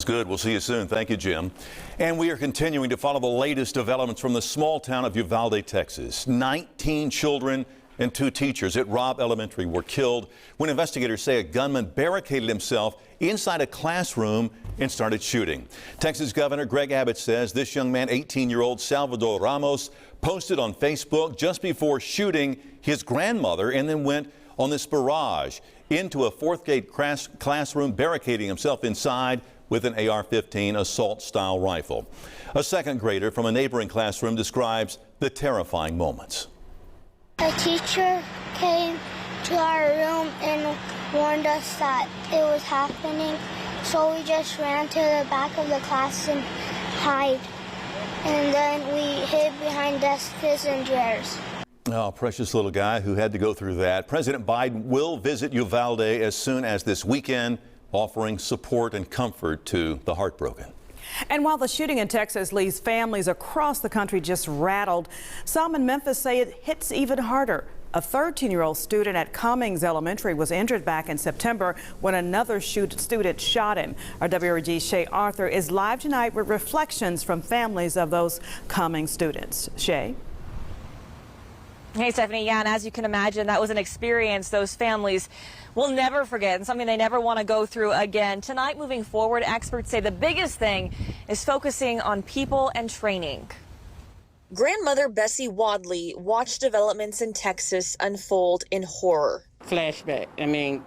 Good. We'll see you soon. Thank you, Jim. And we are continuing to follow the latest developments from the small town of Uvalde, Texas. 19 children and 2 teachers at Robb Elementary were killed when investigators say a gunman barricaded himself inside a classroom and started shooting. Texas Governor Greg Abbott says this young man, 18-year-old Salvador Ramos, posted on Facebook just before shooting his grandmother and then went on this barrage into a 4th grade classroom, barricading himself inside with an AR-15 assault-style rifle. A 2nd grader from a neighboring classroom describes the terrifying moments. A teacher came to our room and warned us that it was happening, so we just ran to the back of the class and hid. And then we hid behind desks and chairs. Oh, precious little guy who had to go through that. President Biden will visit Uvalde as soon as this weekend, offering support and comfort to the heartbroken. And while the shooting in Texas leaves families across the country just rattled, some in Memphis say it hits even harder. A 13-year-old student at Cummings Elementary was injured back in September when another student shot him. Our WREG's Shay Arthur is live tonight with reflections from families of those Cummings students. Shay? Hey, Stephanie. Yeah, and as you can imagine, that was an experience those families will never forget and something they never want to go through again. Tonight, moving forward, experts say the biggest thing is focusing on people and training. Grandmother Bessie Wadley watched developments in Texas unfold in horror. Flashback.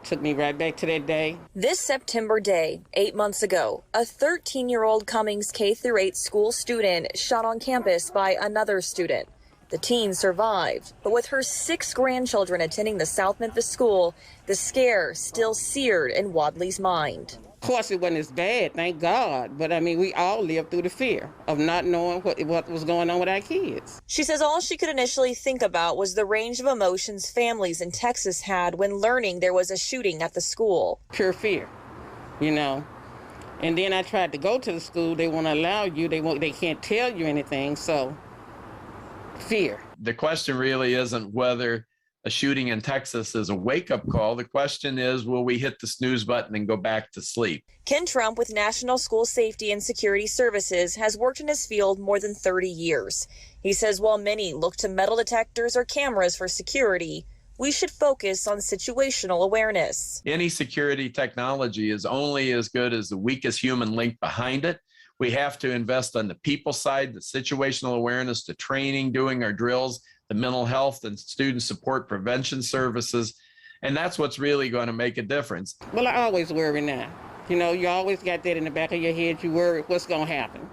Took me right back to that day. This September day, 8 months ago, a 13-year-old Cummings K-8 school student shot on campus by another student. The teen survived, but with her 6 grandchildren attending the South Memphis school, the scare still seared in Wadley's mind. Of course, it wasn't as bad, thank God, but we all lived through the fear of not knowing what was going on with our kids. She says all she could initially think about was the range of emotions families in Texas had when learning there was a shooting at the school. Pure fear, And then I tried to go to the school. They won't allow you. They can't tell you anything, so fear. The question really isn't whether a shooting in Texas is a wake-up call. The question is, will we hit the snooze button and go back to sleep? Ken Trump with National School Safety and Security Services has worked in his field more than 30 years. He says while many look to metal detectors or cameras for security, we should focus on situational awareness. Any security technology is only as good as the weakest human link behind it. We have to invest on the people side, the situational awareness, the training, doing our drills, the mental health and student support prevention services. And that's what's really going to make a difference. Well, I always worry now. You always got that in the back of your head. You worry what's going to happen.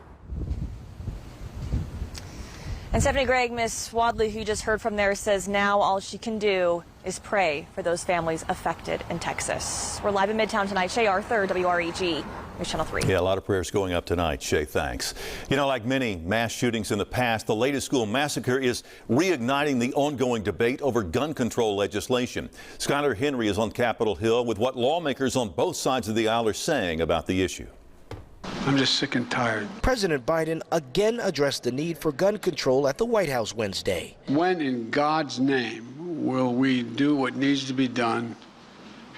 And Stephanie Gregg, Miss Wadley, who you just heard from there, says now all she can do is pray for those families affected in Texas. We're live in Midtown tonight. Shay Arthur, WREG, News Channel 3. Yeah, a lot of prayers going up tonight. Shay, thanks. Like many mass shootings in the past, the latest school massacre is reigniting the ongoing debate over gun control legislation. Skylar Henry is on Capitol Hill with what lawmakers on both sides of the aisle are saying about the issue. I'm just sick and tired. President Biden again addressed the need for gun control at the White House Wednesday. When in God's name will we do what needs to be done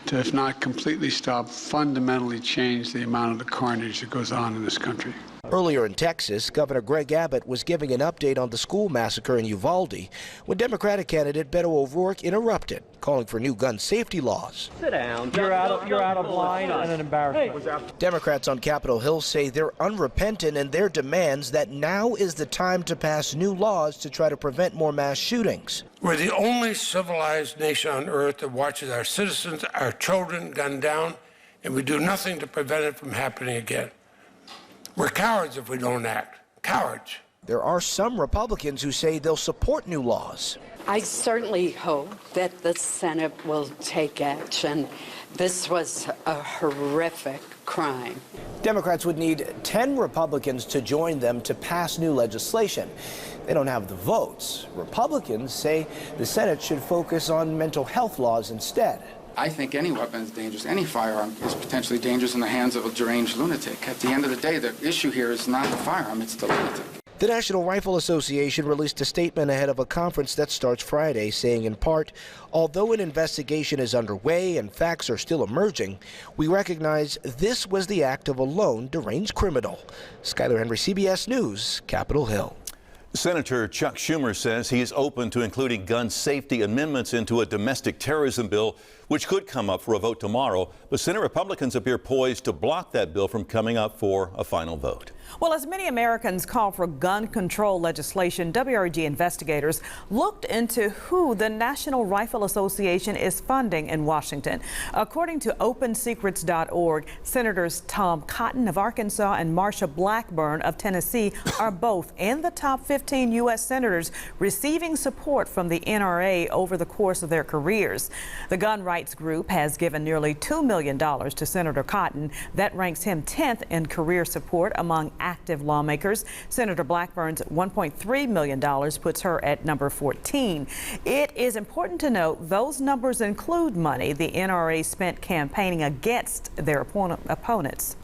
to, if not completely stop, fundamentally change the amount of the carnage that goes on in this country? Earlier in Texas, Governor Greg Abbott was giving an update on the school massacre in Uvalde when Democratic candidate Beto O'Rourke interrupted, calling for new gun safety laws. Sit down. You're out of line and an embarrassment. Democrats on Capitol Hill say they're unrepentant in their demands that now is the time to pass new laws to try to prevent more mass shootings. We're the only civilized nation on earth that watches our citizens, our children gunned down, and we do nothing to prevent it from happening again. We're cowards if we don't act. Cowards. There are some Republicans who say they'll support new laws. I certainly hope that the Senate will take action. This was a horrific crime. Democrats would need 10 Republicans to join them to pass new legislation. They don't have the votes. Republicans say the Senate should focus on mental health laws instead. I think any weapon is dangerous. Any firearm is potentially dangerous in the hands of a deranged lunatic. At the end of the day, the issue here is not the firearm, it's the lunatic. The National Rifle Association released a statement ahead of a conference that starts Friday, saying in part, although an investigation is underway and facts are still emerging, we recognize this was the act of a lone deranged criminal. Skyler Henry, CBS News, Capitol Hill. Senator Chuck Schumer says he is open to including gun safety amendments into a domestic terrorism bill, which could come up for a vote tomorrow. But Senate Republicans appear poised to block that bill from coming up for a final vote. Well, as many Americans call for gun control legislation, WREG investigators looked into who the National Rifle Association is funding in Washington. According to OpenSecrets.org, Senators Tom Cotton of Arkansas and Marsha Blackburn of Tennessee are both in the top 15 U.S. senators receiving support from the NRA over the course of their careers. The gun rights group has given nearly $2 million to Senator Cotton. That ranks him 10th in career support among active lawmakers. Senator Blackburn's $1.3 million puts her at number 14. It is important to note those numbers include money the NRA spent campaigning against their opponents.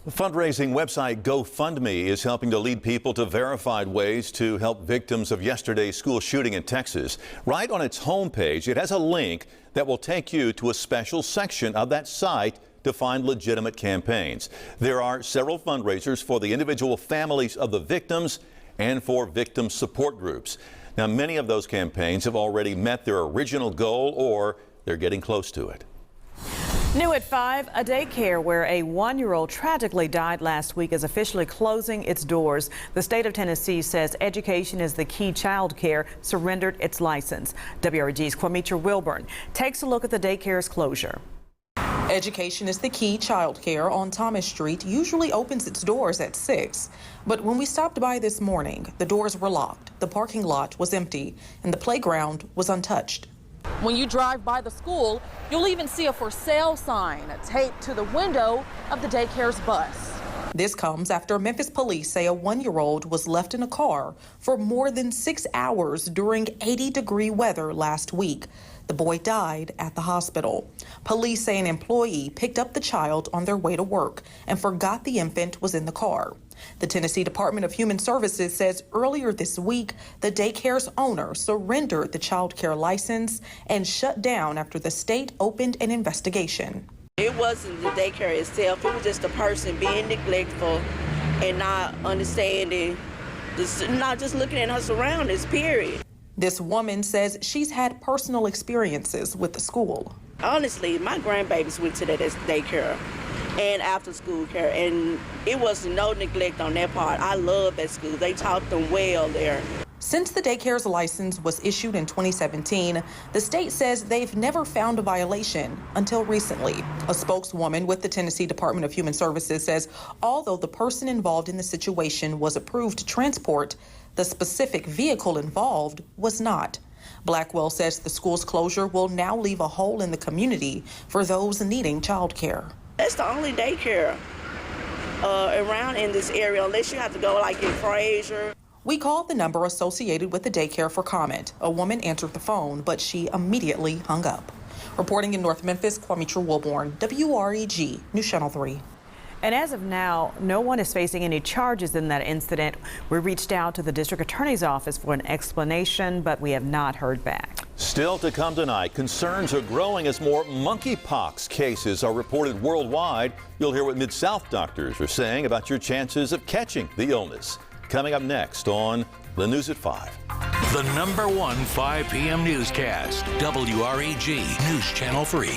The fundraising website GoFundMe is helping to lead people to verified ways to help victims of yesterday's school shooting in Texas. Right on its homepage, it has a link that will take you to a special section of that site to find legitimate campaigns. There are several fundraisers for the individual families of the victims and for victim support groups. Now, many of those campaigns have already met their original goal or they're getting close to it. New at 5, a daycare where a 1-year-old tragically died last week is officially closing its doors. The state of Tennessee says education is the key child care, surrendered its license. WREG's Quamitra Wilburn takes a look at the daycare's closure. Education is the key child care on Thomas Street usually opens its doors at 6. But when we stopped by this morning, the doors were locked, the parking lot was empty, and the playground was untouched. When you drive by the school, you'll even see a for sale sign taped to the window of the daycare's bus. This comes after Memphis police say a 1-year-old was left in a car for more than 6 hours during 80-degree weather last week. The boy died at the hospital. Police say an employee picked up the child on their way to work and forgot the infant was in the car. The Tennessee Department of Human Services says earlier this week, the daycare's owner surrendered the child care license and shut down after the state opened an investigation. It wasn't the daycare itself, it was just a person being neglectful and not understanding, not just looking at her surroundings, period. This woman says she's had personal experiences with the school. Honestly, my grandbabies went to that daycare and after school care, and it was no neglect on their part. I love that school. They taught them well there. Since the daycare's license was issued in 2017, the state says they've never found a violation until recently. A spokeswoman with the Tennessee Department of Human Services says although the person involved in the situation was approved to transport, the specific vehicle involved was not. Blackwell says the school's closure will now leave a hole in the community for those needing child care. That's the only daycare around in this area, unless you have to go like in Fraser. We called the number associated with the daycare for comment. A woman answered the phone, but she immediately hung up. Reporting in North Memphis, Quamitra Wilburn, WREG, News Channel 3. And as of now, no one is facing any charges in that incident. We reached out to the district attorney's office for an explanation, but we have not heard back. Still to come tonight, concerns are growing as more monkeypox cases are reported worldwide. You'll hear what Mid-South doctors are saying about your chances of catching the illness. Coming up next on The News at 5. The #1 5 p.m. newscast, WREG News Channel 3.